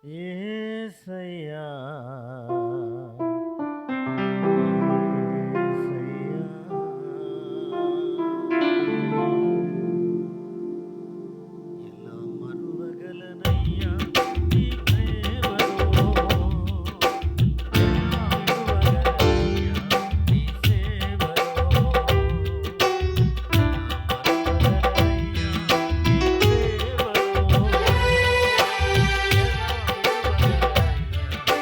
యేసయ్యా ఎలా మరువగలనయ్యా నీ ప్రేమలో ఎలా విడువగలనయ్యా నీ సేవలో ఎలా మరువగలనయ్యా నీ ప్రేమలో ఎలా విడువగలనయ్యా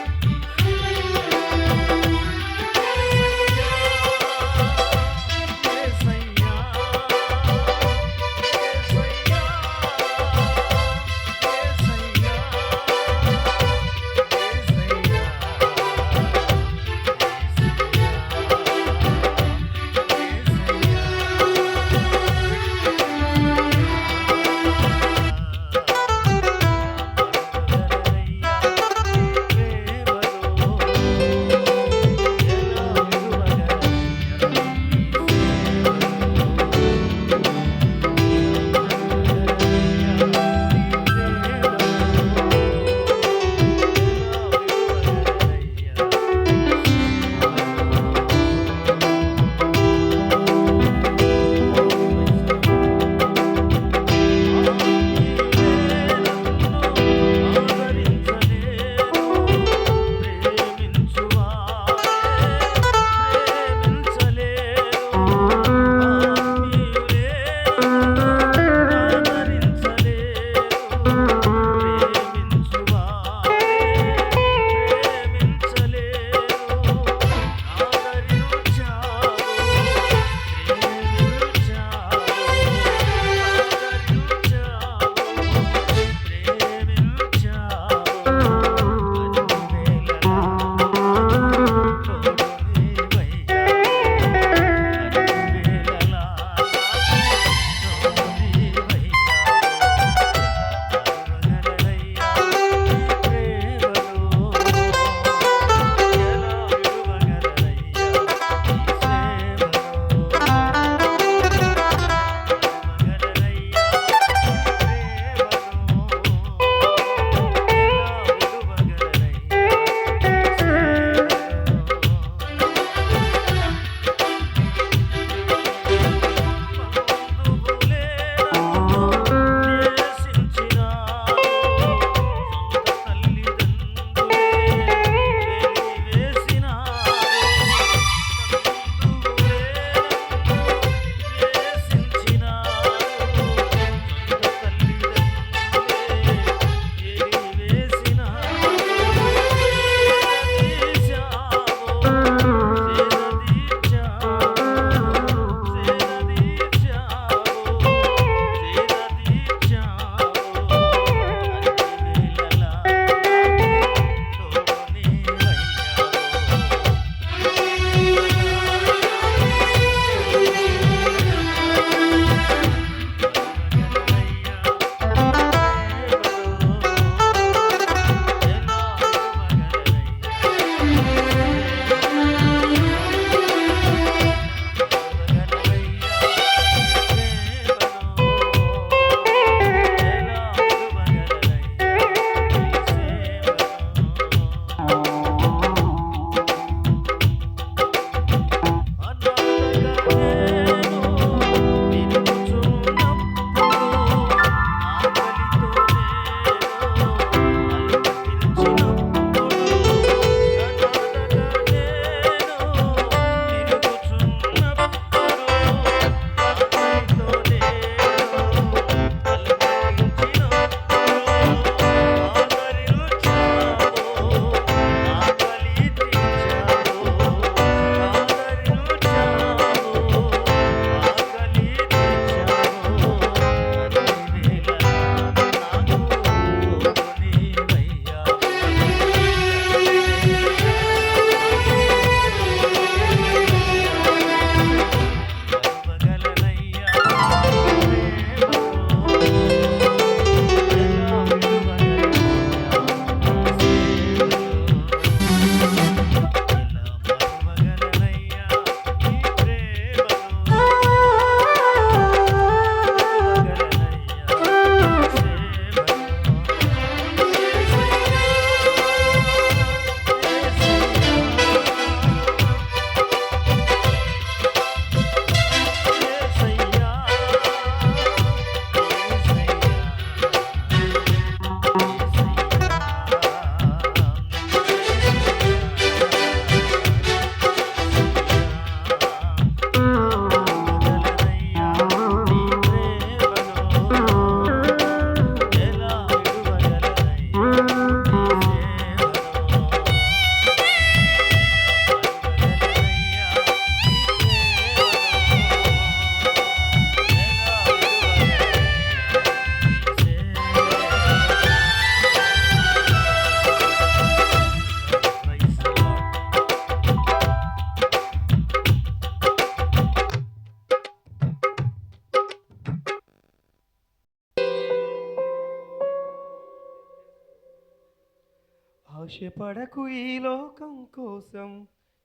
ఆశపడకు ఈ లోకం కోసం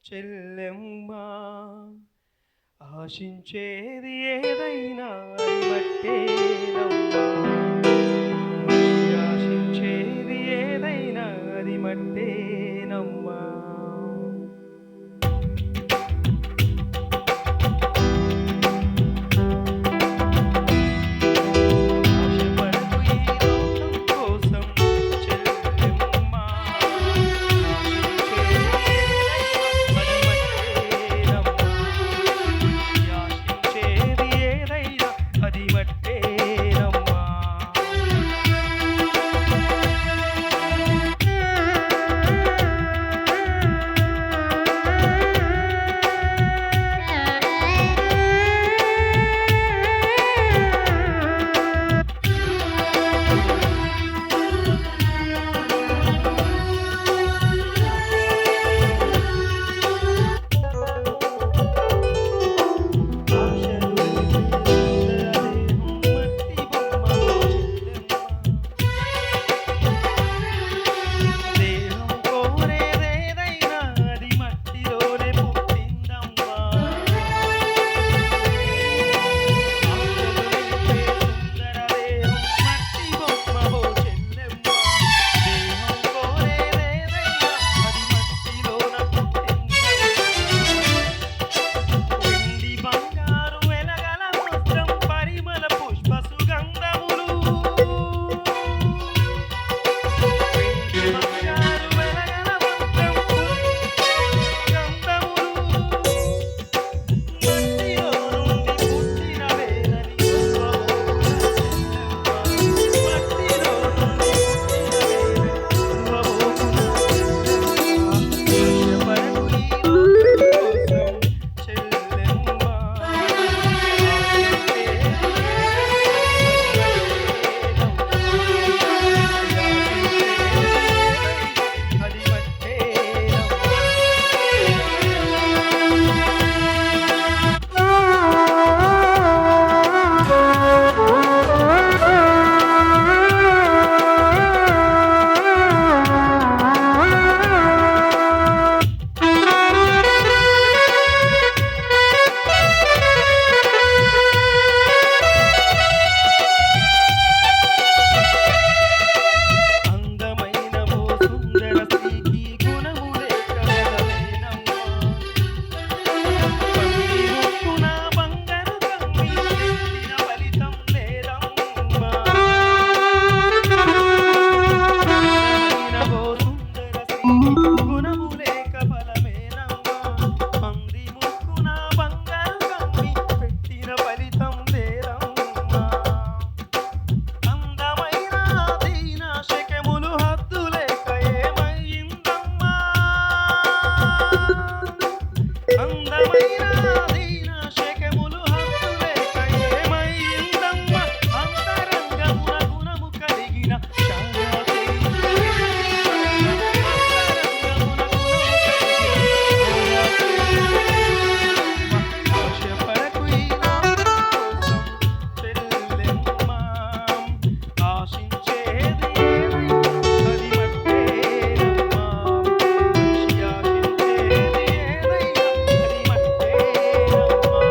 చెల్లెమ్మా, ఆశించేది ఏదైనా అది మట్టేనమ్మా. మనిషి ఆశించేది ఏదైనా అది మట్టేనమ్మా. ఆశపడకు ఈ లోకం కోసం చెల్లెమ్మా, ఆశించేది ఏదైనా అది మట్టేనమ్మా. ఆశించేది ఏదైనా అది మట్టేనమ్మా. ఆశలు దేహం కోరేదేదైనా అది మట్టిలోనే పుట్టిందమ్మా. ఆశలు నింపే సుందర దేహం మట్టి బొమ్మవో చెల్లెమ్మ. దేహం కోరేదేదైనా అది మట్టిలోన పుట్టిందమ్మా. వెండి బంగారు వెలగల వస్త్రం పరిమళ పుష్ప సుగంధములు. వెండి బంగారు వెలగల వస్త్రం సుగంధములు. మట్టిలో నుండి పుట్టిన వేలని మట్టిలో నుండి పుట్టిన వేలని ఆశపడకు ఈ లోకం కోసం చెల్లెమ్మా, ఆశించేది అది అందమైన ఓ సుందర స్త్రీకి గుణములే కలవేనమ్మా. పంది ముక్కున బంగారు కమ్మి పెట్టిన ఫలితం లేదమ్మా. అందమైన ఓ సుందర స్త్రీకి గుణములే ఫలమేనమ్మా. పంది ముక్కున బంగారు కమ్మి పెట్టిన ఫలితం లేదమ్మా. అందమైన దీన శకములు హద్దులేక ఏమయ్యిందమ్మా. అందమైన దీన శకములు హద్దులేక ఏమయ్యిందమ్మా. అంతరంగమున గుణము కలిగిన శాంతి. అంతరంగమున గుణము కలిగిన ఆశపడకు ఈ లోకం కోసం చెల్లెమ్మా, ఆశించేది ఏదైనా అది మట్టేనమ్మా. మనిషి ఆశించేది ఏదైనా అది మట్టేనమ్మా.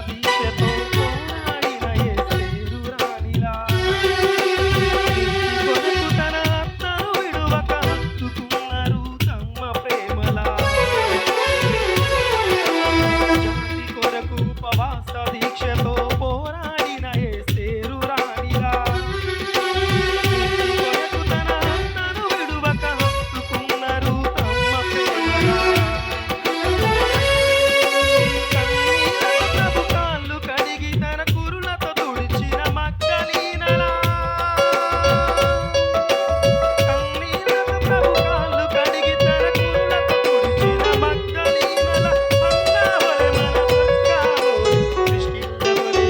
దీక్షతో పోరాడిన యేసేరు రాణిలా, కొరకు తన అత్తను విడువక హత్తుకున్నారు తమ్మ ప్రేమలా. జాతి కొరకు ఉపవాస దీక్షతో పోరాడిన యేసేరు రాణిలా, కొరకు తన అత్తను విడువక హత్తుకున్నారు తమ్మ ప్రేమలా. కన్నీళ్లతో ప్రభు కాళ్ళు కడిగి తన కురులతో తుడిచిన మగ్దలీనలా. కన్నీళ్లతో ప్రభు కాళ్ళు కడిగి తన కురులతో తుడిచిన మగ్దలీనలా. అన్నావలె మన పక్కావోలు, ప్రిస్కిల్లవలె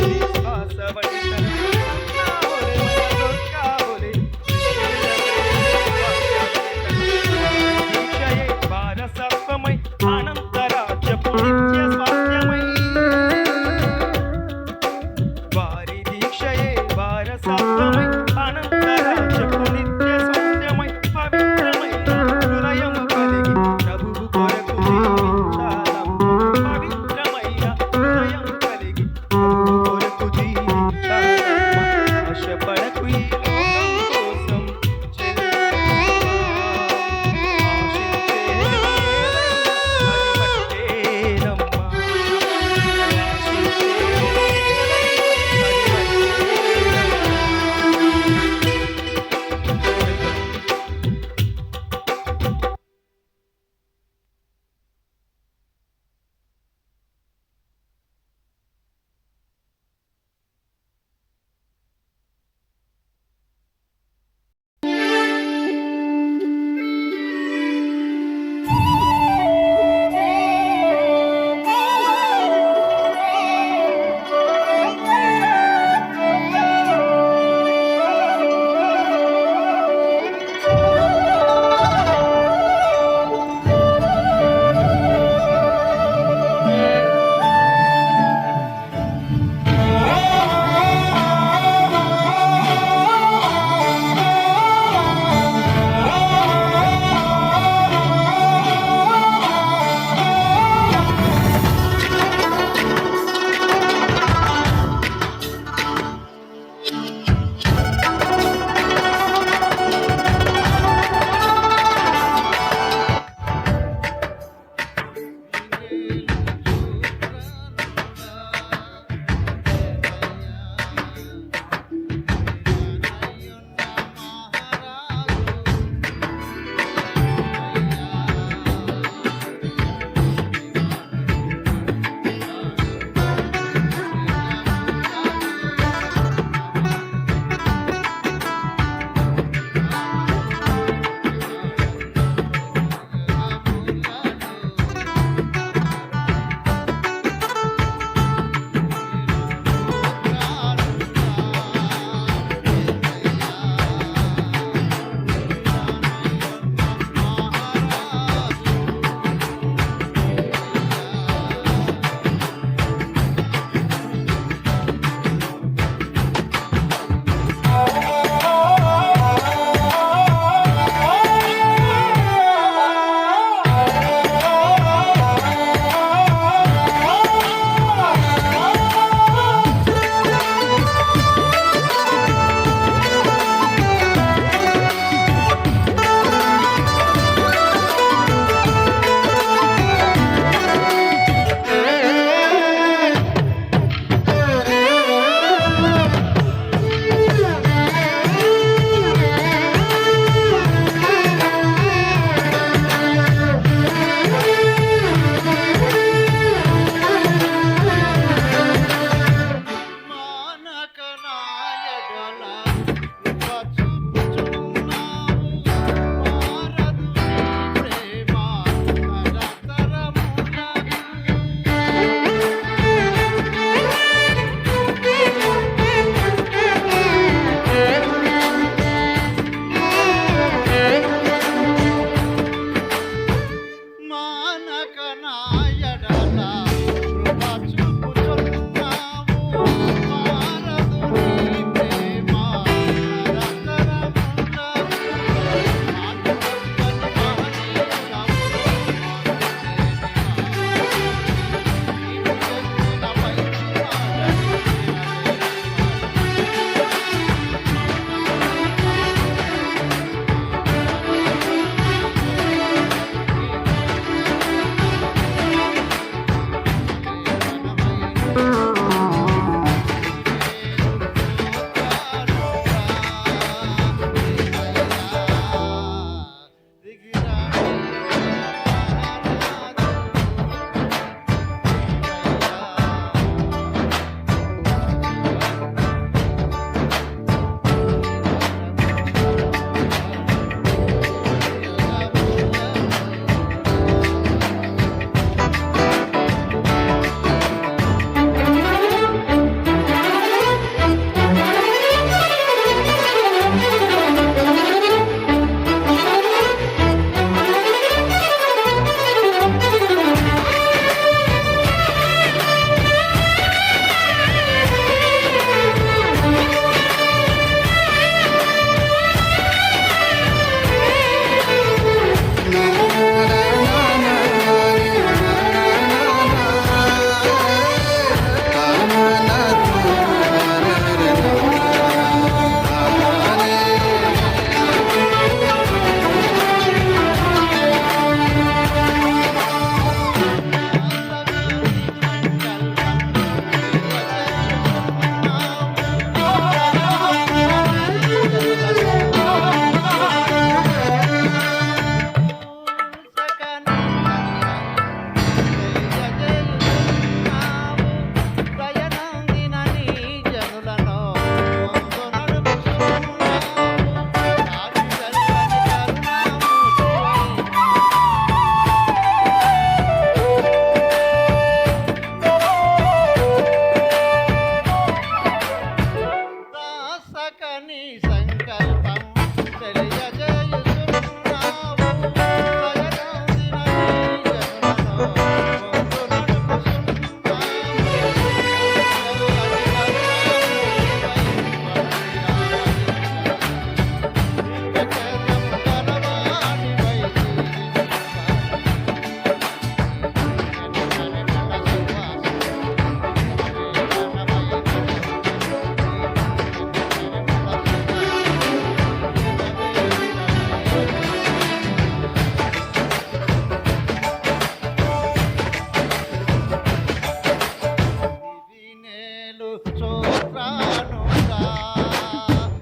స్తుతులు స్తోత్రాలుగా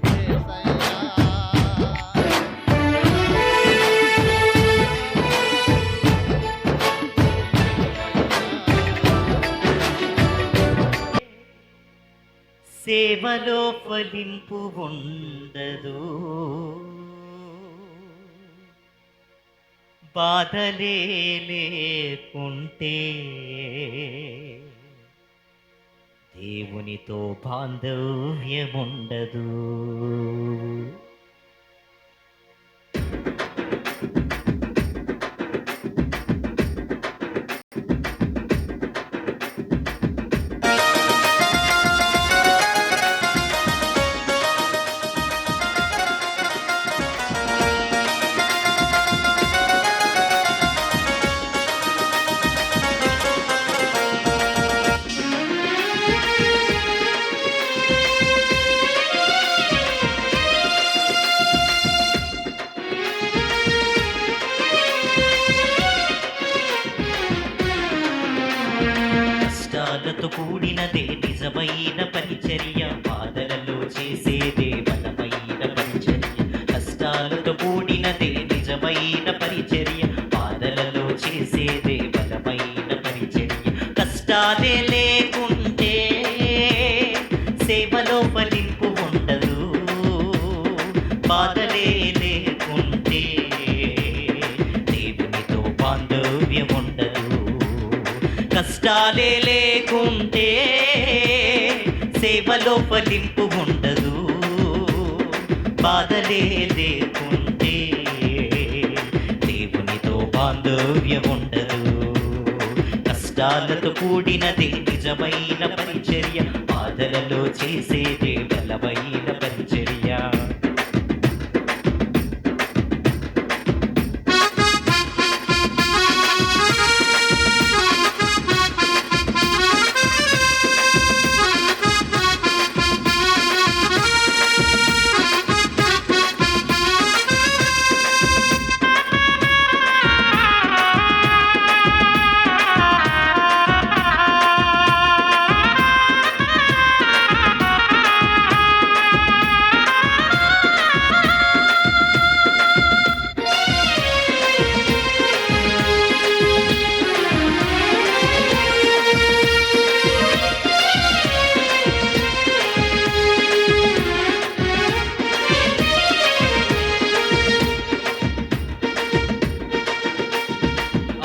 యేసయ్యా. సేవలో ఫలింపు ఉండదు, బాధలే లేకుంటే దేవునితో బాంధవ్యముండదు. కష్టాలతో కూడినదే నిజమైన పరిచర్య, బాధలలో చేసేదే బలమైన పరిచర్య. కష్టాలతో కూడినదే నిజమైన పరిచర్య, బాధలలో చేసేదే బలమైన పరిచర్య. కష్టాలే లేకుంటే సేవలో ఫలింపు ఉండదు, బాధలే లేకుంటే దేవునితో బాంధవ్యం ఉండదు. కష్టాలే లేకుంటే సేవలో ఫలింపు ఉండదు, బాధలే లేకుంటే దేవునితో బాంధవ్యం ఉండదు. కష్టాలతో కూడినదే నిజమైన పరిచర్య, బాధలలో చేసేదే బలమైన పరిచర్య.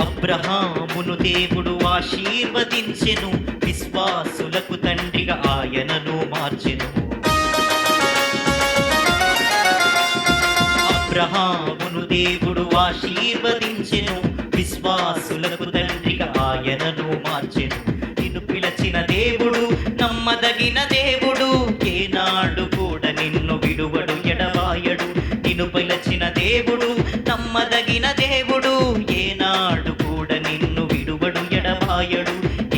అబ్రహామును దేవుడు ఆశీర్వదించెను, విశ్వాసులకు తండ్రిగా ఆయనను మార్చెను. అబ్రహామును దేవుడు ఆశీర్వదించెను, విశ్వాసులకు తండ్రిగా ఆయనను మార్చెను. నిన్ను పిలచిన దేవుడు నమ్మదగిన దేవుడు, ఏనాడు కూడా నిన్ను విడువడు ఎడబాయడు. నిన్ను పిలచిన దేవుడు నమ్మదగిన దేవుడు, ఏనాడు కూడా నిన్ను విడువడు ఎడబాయడు.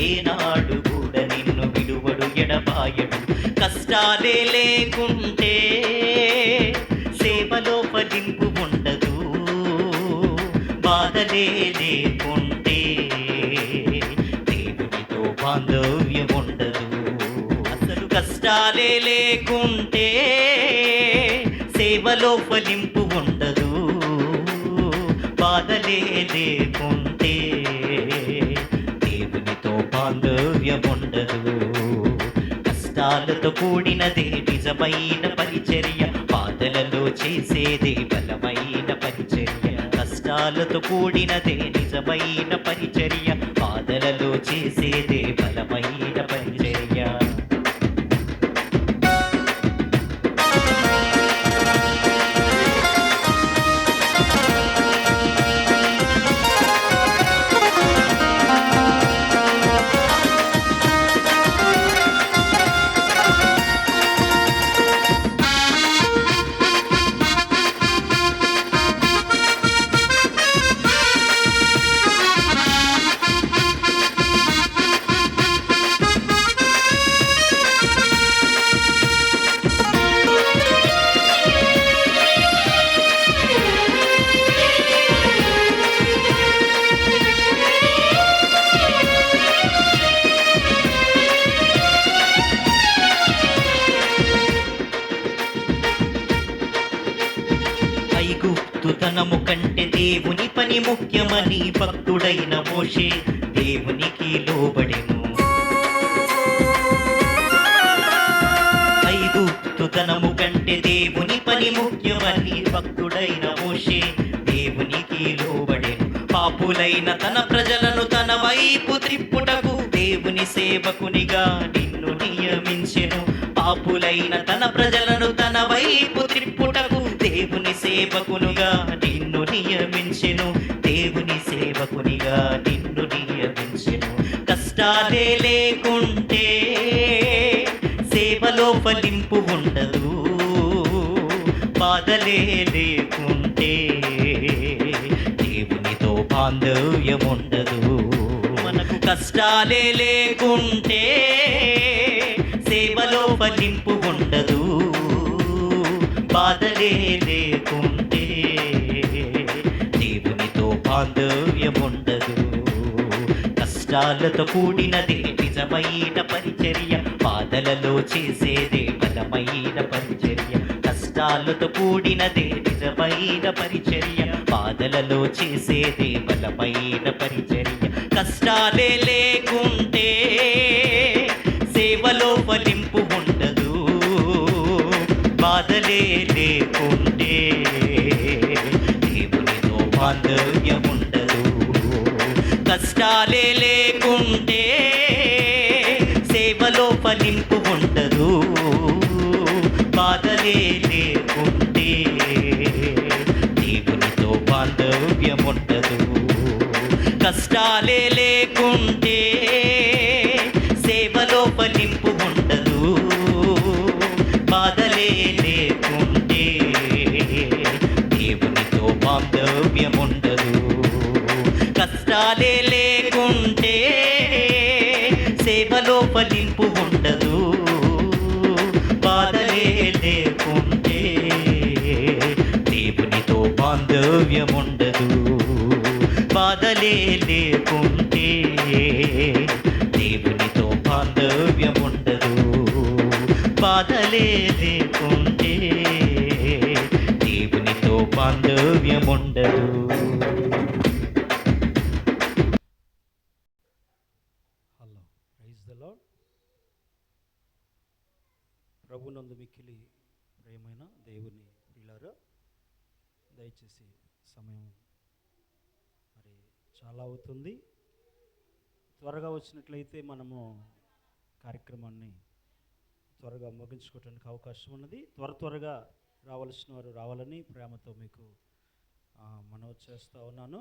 ఏనాడు కూడా నిన్ను విడువడు ఎడబాయడు. కష్టాలే లేకుంటే సేవలో ఫలింపు ఉండదు, బాధలే లేకుంటే దేవునితో బాంధవ్యం ఉండదు. అసలు కష్టాలే లేకుంటే సేవలో ఫలింపు ఉండదు, బాధలే లేకుంటే దేవునితో బాంధవ్యం ఉండదు. కష్టాలతో కూడినదే నిజమైన పరిచర్య, బాధలలో చేసేదే బలమైన పరిచర్య. కష్టాలతో కూడినదే నిజమైన పరిచర్య, బాధలలో చేసేదే బలమైన పరిచర్య. ధనము కంటే దేవుని పని ముఖ్యమని భక్తుడైన మోషే దేవునికి లోబడెను. ఐగుప్తు ధనము కంటే దేవుని పని ముఖ్యమని భక్తుడైన మోషే దేవునికి లోబడెను. పాపులైన తన ప్రజలను తన వైపు త్రిప్పుటకు దేవుని సేవకునిగా నిన్ను నియమించెను. పాపులైన తన ప్రజలను తన వైపు త్రిప్పుటకు దేవుని సేవకునిగా నిన్ను నియమించెను. దేవుని సేవకునిగా నిన్ను నియమించెను. కష్టాలే లేకుంటే సేవలో ఫలింపు ఉండదు. బాధలే లేకుంటే దేవునితో బాంధవ్యం ఉండదు. మనకు కష్టాలే లేకుంటే సేవలో ఫలింపు ఉండదు. బాధలే లేకుంటే దేవునితో బాంధవ్యం ఉండదు. కష్టాలతో కూడినదే నిజమైన పరిచర్య, బాధలలో చేసేదే బలమైన పరిచర్య. కష్టాలతో కూడినదే నిజమైన పరిచర్య, బాధలలో చేసేదే బలమైన పరిచర్య. కష్టాలే లేకుంటే సేవలో ఫలింపు ఉండదు. బాధలే లేకుంటే దేవునితో బాంధవ్యం ఉండదు. కష్టాలే లేకుంటే సేవలో ఫలింపు ఉండదు. బాధలే లేకుంటే దేవునితో బాంధవ్యం ఉండదు. కష్టాలే లేకుంటే సేవలో ఫలింపు ఉండదు. బాధలే లేకుంటే దేవునితో బాంధవ్యం ఉండదు. కష్టాలే లేకుంటే సేవలో ఫలింపు ఉండదు. బాధలే లేకుంటే దేవునితో బాంధవ్యం ఉండదు. బాధలే లేకుంటే దేవునితో బాంధవ్యం ఉండదు. బాధలే లేకుంటే దేవునితో బాంధవ్యం ఉండదు. Hello, praise the Lord. ప్రభునందు మిక్కిలి ప్రియమైన దేవుని ప్రియులారా, దయచేసి సమయం మరి చాలా అవుతుంది. త్వరగా వచ్చినట్లయితే మనము కార్యక్రమాన్ని త్వరగా ముగించుకోవడానికి అవకాశం ఉన్నది. త్వరగా రావాల్సిన వారు రావాలని ప్రేమతో మీకు మనవి చేస్తూ ఉన్నాను.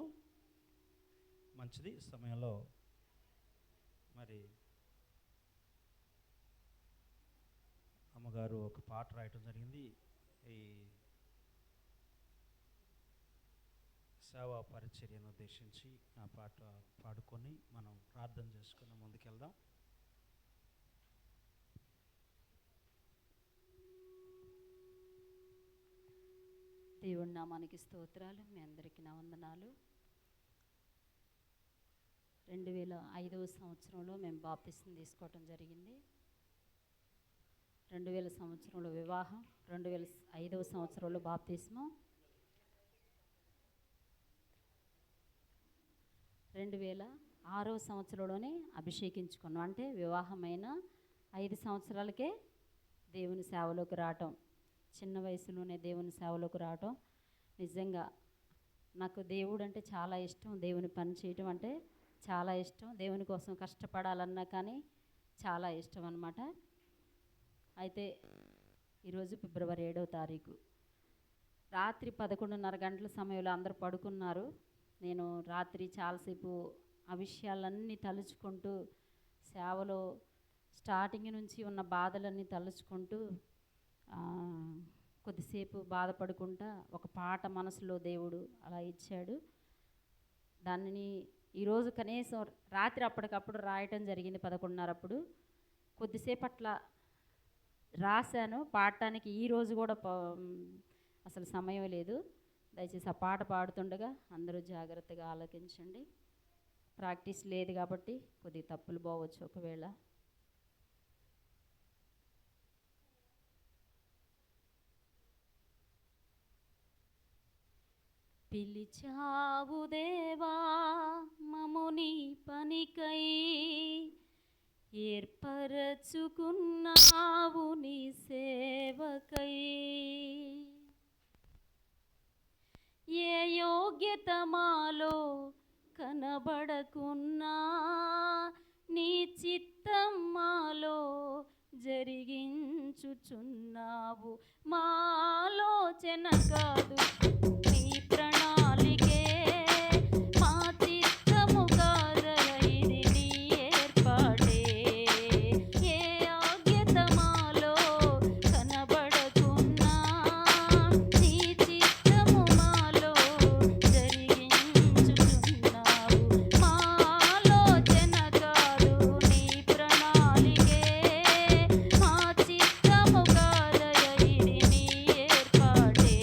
మంచిది. సమయంలో మరి అమ్మగారు ఒక పాట రాయటం జరిగింది. ఈ సేవా పరిచర్యను ఉద్దేశించి ఆ పాట పాడుకొని మనం ప్రార్థన చేసుకుని ముందుకెళ్దాం. దేవుడి నామానికి స్తోత్రాలు. మీ అందరికీ నా వందనాలు. 2005 సంవత్సరంలో మేము బాప్తిసం తీసుకోవటం జరిగింది. 2000 సంవత్సరంలో వివాహం, 2005 సంవత్సరంలో బాప్తిస్మం, 2006 సంవత్సరంలోనే అభిషేకించుకున్నాం. అంటే వివాహమైన 5 సంవత్సరాలకే దేవుని సేవలోకి రావటం, చిన్న వయసులోనే దేవుని సేవలోకి రావటం. నిజంగా నాకు దేవుడు అంటే చాలా ఇష్టం. దేవుని పని చేయటం అంటే చాలా ఇష్టం. దేవుని కోసం కష్టపడాలన్నా కానీ చాలా ఇష్టం అన్నమాట. అయితే ఈరోజు ఫిబ్రవరి 7వ తారీఖు రాత్రి 11:30 గంటల సమయంలో అందరూ పడుకున్నారు. నేను రాత్రి చాలాసేపు ఆ విషయాలన్నీ తలుచుకుంటూ, సేవలో స్టార్టింగ్ నుంచి ఉన్న బాధలన్నీ తలుచుకుంటూ కొద్దిసేపు బాధపడుకుంటా ఒక పాట మనసులో దేవుడు అలా ఇచ్చాడు. దానిని ఈరోజు కనీసం రాత్రి అప్పటికప్పుడు రాయటం జరిగింది 11:30 అప్పుడు. కొద్దిసేపు అట్లా రాశాను. పాడటానికి ఈరోజు కూడా అసలు సమయం లేదు. దయచేసి ఆ పాట పాడుతుండగా అందరూ జాగ్రత్తగా ఆలకించండి. ప్రాక్టీస్ లేదు కాబట్టి కొద్దిగా తప్పులు పోవచ్చు ఒకవేళ. పిలిచావు దేవా మము నీ పనికై, ఏర్పరచుకున్నావు నీ సేవకై. ఏ యోగ్యత మాలో కనబడకున్నా నీ చిత్తం మాలో జరిగించుచున్నావు. మా ఆలోచన కాదు నీ ప్రణాళికే, మా చిత్తము కాదయ ఇది నీ ఏర్పాటే. ఏ యోగ్యత మాలో కనబడకున్నా నీ చిత్తము మాలో జరిగించుచున్నావు. మా ఆలోచన కాదు నీ ప్రణాళికే, మా చిత్తము కాదయ ఇది నీ ఏర్పాటే.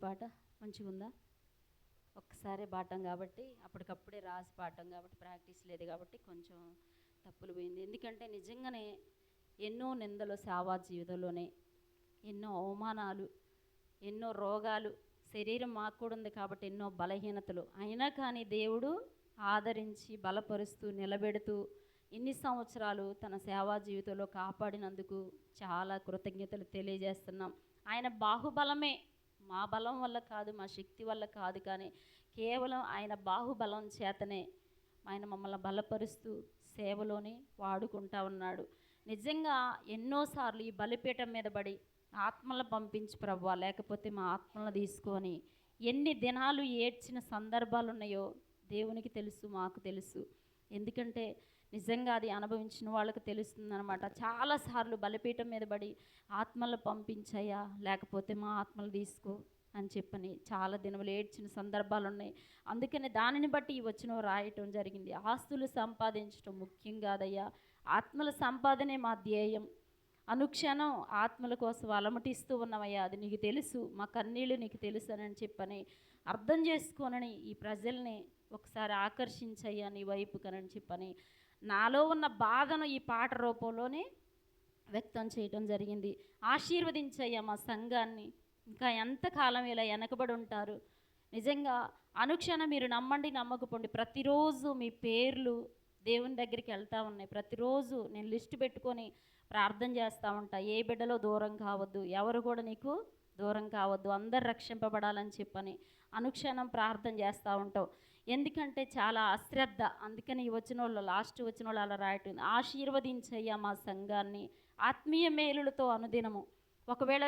పాట మంచిగా ఉందా? ఒక్కసారి పాడటం కాబట్టి అప్పటికప్పుడే రాసి పాడటం కాబట్టి ప్రాక్టీస్ లేదు కాబట్టి కొంచెం తప్పులు పోయింది. ఎందుకంటే నిజంగానే ఎన్నో నిందలు సేవా జీవితంలోనే, ఎన్నో అవమానాలు, ఎన్నో రోగాలు, శరీరం మాకు కూడా ఉంది కాబట్టి ఎన్నో బలహీనతలు, అయినా కానీ దేవుడు ఆదరించి బలపరుస్తూ నిలబెడుతూ ఇన్ని సంవత్సరాలు తన సేవా జీవితంలో కాపాడినందుకు చాలా కృతజ్ఞతలు తెలియజేస్తున్నాం. ఆయన బాహుబలమే, మా బలం వల్ల కాదు, మా శక్తి వల్ల కాదు, కానీ కేవలం ఆయన బాహుబలం చేతనే ఆయన మమ్మల్ని బలపరుస్తూ సేవలోని వాడుకుంటా ఉన్నాడు. నిజంగా ఎన్నోసార్లు ఈ బలిపీఠం మీద పడి ఆత్మలను పంపించి ప్రభువా, లేకపోతే మా ఆత్మలను తీసుకొని ఎన్ని దినాలు ఏడ్చిన సందర్భాలు ఉన్నాయో దేవునికి తెలుసు, మాకు తెలుసు. ఎందుకంటే నిజంగా అది అనుభవించిన వాళ్ళకి తెలుస్తుందన్నమాట. చాలాసార్లు బలిపీఠం మీద పడి ఆత్మలను పంపించయ్యా, లేకపోతే మా ఆత్మలు తీసుకో అని చెప్పని చాలా దినములు ఏడ్చిన సందర్భాలు ఉన్నాయి. అందుకని దానిని బట్టి ఈ వచనం రాయటం జరిగింది. ఆస్తులు సంపాదించడం ముఖ్యం కాదయ్యా, ఆత్మల సంపాదనే మా ధ్యేయం. అనుక్షణం ఆత్మల కోసం అలమటిస్తూ ఉన్నామయ్యా, అది నీకు తెలుసు, మా కన్నీళ్ళు నీకు తెలుసు అని చెప్పని అర్థం చేసుకోనని ఈ ప్రజల్ని ఒకసారి ఆకర్షించయ్యా నీ వైపు కనని చెప్పని నాలో ఉన్న బాధను ఈ పాట రూపంలోనే వ్యక్తం చేయటం జరిగింది. ఆశీర్వదించయ్యా మా సంఘాన్ని, ఇంకా ఎంతకాలం ఇలా వెనకబడి ఉంటారు. నిజంగా అనుక్షణం మీరు నమ్మండి నమ్మకపోండి, ప్రతిరోజు మీ పేర్లు దేవుని దగ్గరికి వెళ్తూ ఉన్నాయి. ప్రతిరోజు నేను లిస్టు పెట్టుకొని ప్రార్థన చేస్తూ ఉంటా. ఏ బిడ్డలో దూరం కావద్దు, ఎవరు కూడా నీకు దూరం కావద్దు, అందరు రక్షింపబడాలని చెప్పని అనుక్షణం ప్రార్థన చేస్తూ ఉంటావు. ఎందుకంటే చాలా అశ్రద్ధ. అందుకని ఈ వచనంలో లాస్ట్ వచనంలో అలా రాయటం, ఆశీర్వదించయ్యా మా సంఘాన్ని ఆత్మీయ మేలులతో అనుదినము. ఒకవేళ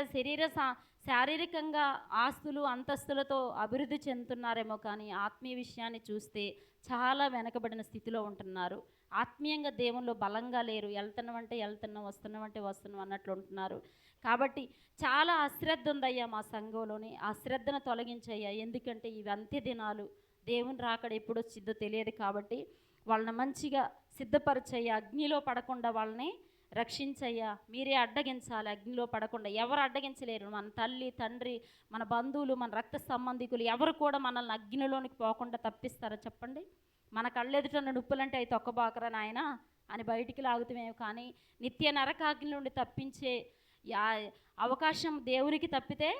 శారీరకంగా ఆస్తులు అంతస్తులతో అభివృద్ధి చెందుతున్నారేమో, కానీ ఆత్మీయ విషయాన్ని చూస్తే చాలా వెనకబడిన స్థితిలో ఉంటున్నారు. ఆత్మీయంగా దేవుల్లో బలంగా లేరు. వెళ్తున్నామంటే వెళ్తున్నాం, వస్తున్నామంటే వస్తున్నాం అన్నట్లు ఉంటున్నారు. కాబట్టి చాలా అశ్రద్ధ ఉందయ్యా మా సంఘంలోని. ఆ శ్రద్ధను తొలగించయ్యా. ఎందుకంటే ఇవి అంత్య దినాలు, దేవుని రాకడ ఎప్పుడు వచ్చిందో తెలియదు. కాబట్టి వాళ్ళని మంచిగా సిద్ధపరచయ్యా, అగ్నిలో పడకుండా వాళ్ళని రక్షించయ్యా. మీరే అడ్డగించాలి, అగ్నిలో పడకుండా. ఎవరు అడ్డగించలేరు. మన తల్లి తండ్రి, మన బంధువులు, మన రక్త సంబంధికులు ఎవరు కూడా మనల్ని అగ్నిలోనికి పోకుండా తప్పిస్తారా చెప్పండి? మన కళ్ళెదుట నుప్పులంటే అవి తొక్కబాకరా నాయన అని బయటికి లాగుతామేమో, కానీ నిత్య నరకాగ్ని నుండి తప్పించే అవకాశం దేవునికి తప్పితే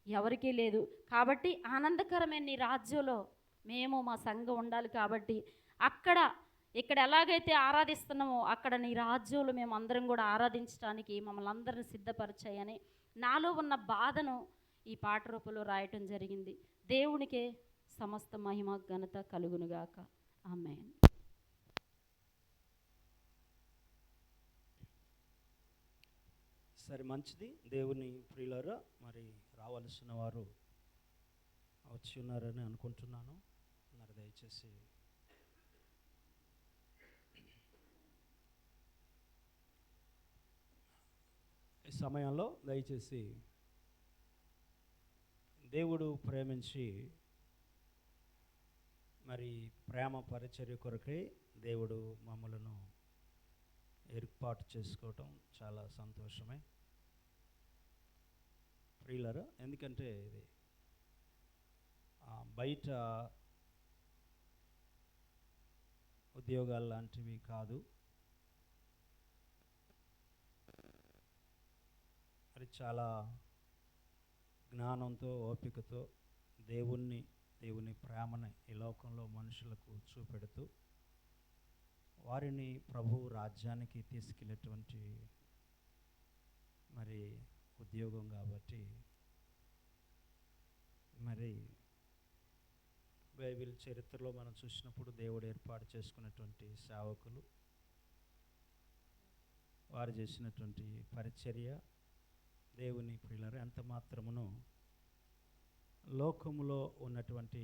ఎవరికీ లేదు. కాబట్టి ఆనందకరమైన నీ రాజ్యంలో మేము మా సంఘం ఉండాలి. కాబట్టి ఇక్కడ ఎలాగైతే ఆరాధిస్తున్నామో అక్కడ నీ రాజ్యంలో మేము అందరం కూడా ఆరాధించడానికి మమ్మల్ని అందరిని సిద్ధపరిచాయని నాలో ఉన్న బాధను ఈ పాట రూపంలో రాయటం జరిగింది. దేవునికే సమస్త మహిమ ఘనత కలుగునుగాక. ఆమేన్. సరే, మంచిది. దేవుని ప్రియులారా, మరి రావాల్సిన వారు వచ్చి ఉన్నారని అనుకుంటున్నాను. మరి దయచేసి ఈ సమయంలో దయచేసి దేవుడు ప్రేమించి మరి ప్రేమ పరిచర్య కొరకై దేవుడు మమ్మలను ఏర్పాటు చేసుకోవటం చాలా సంతోషమే ప్రియులారా. ఎందుకంటే ఇది బయట ఉద్యోగాలు లాంటివి కాదు. మరి చాలా జ్ఞానంతో, ఓపికతో దేవుని ప్రేమని ఈ లోకంలో మనుషులకు చూపెడుతూ వారిని ప్రభు రాజ్యానికి తీసుకెళ్ళేటువంటి మరి ఉద్యోగం. కాబట్టి మరి బైబిల్ చరిత్రలో మనం చూసినప్పుడు దేవుడు ఏర్పాటు చేసుకున్నటువంటి సేవకులు, వారు చేసినటువంటి పరిచర్య దేవుని ప్రియులారా ఎంత మాత్రమును లోకములో ఉన్నటువంటి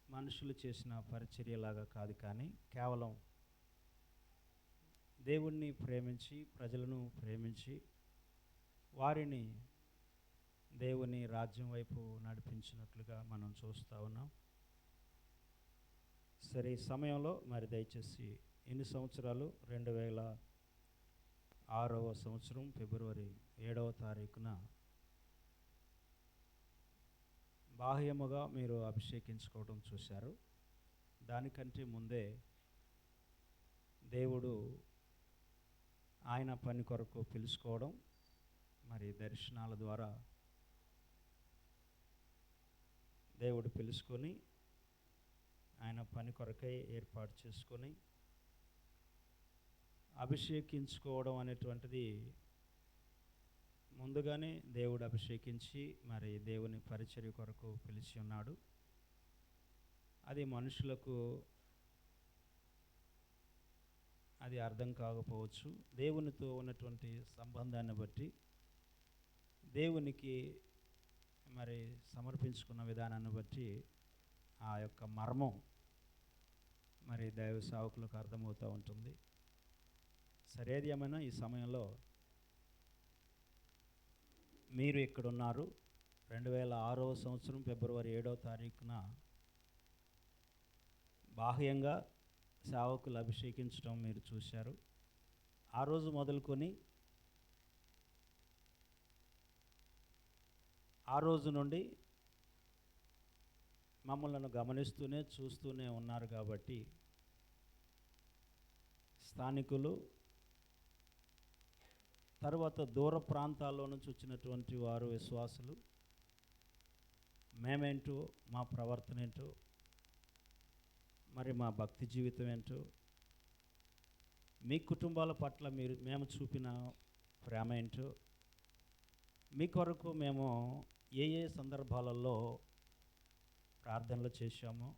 మనుషులు చేసిన పరిచర్యలాగా కాదు, కానీ కేవలం దేవుణ్ణి ప్రేమించి, ప్రజలను ప్రేమించి వారిని దేవుని రాజ్యం వైపు నడిపించినట్లుగా మనం చూస్తూ ఉన్నాం. సరే, ఈ సమయంలో మరి దయచేసి ఎన్ని సంవత్సరాలు? 2006వ సంవత్సరం ఫిబ్రవరి 7వ తారీఖున బాహ్యముగా మీరు అభిషేకించుకోవడం చూశారు. దానికంటే ముందే దేవుడు ఆయన పని కొరకు పిలుచుకోవడం, మరి దర్శనాల ద్వారా దేవుడు పిలుచుకొని ఆయన పని కొరకై ఏర్పాటు చేసుకొని అభిషేకించుకోవడం అనేటువంటిది ముందుగానే దేవుడు అభిషేకించి మరి దేవుని పరిచర్య కొరకు పిలిచి ఉన్నాడు. అది మనుషులకు అది అర్థం కాకపోవచ్చు. దేవునితో ఉన్నటువంటి సంబంధాన్ని బట్టి, దేవునికి మరి సమర్పించుకున్న విధానాన్ని బట్టి ఆ యొక్క మర్మం మరి దైవ సేవకులకు అర్థమవుతూ ఉంటుంది. సరేది ఏమైనా ఈ సమయంలో మీరు ఇక్కడ ఉన్నారు. 2006వ సంవత్సరం ఫిబ్రవరి 7వ తారీఖున బాహ్యంగా సేవకులు అభిషేకించడం మీరు చూశారు. ఆ రోజు మొదలుకొని ఆ రోజు నుండి మమ్మల్ని గమనిస్తూనే చూస్తూనే ఉన్నారు కాబట్టి స్థానికులు, తర్వాత దూర ప్రాంతాల్లో నుంచి వచ్చినటువంటి వారు, విశ్వాసులు, మేమేంటో, మా ప్రవర్తన ఏంటో, మరి మా భక్తి జీవితం ఏంటో, మీ కుటుంబాల పట్ల మేము చూపిన ప్రేమ ఏంటో, మీ కొరకు మేము ఏ ఏ సందర్భాలలో ప్రార్థనలు చేశామో,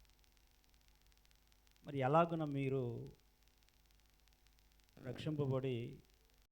మరి ఎలాగున మీరు రక్షింపబడి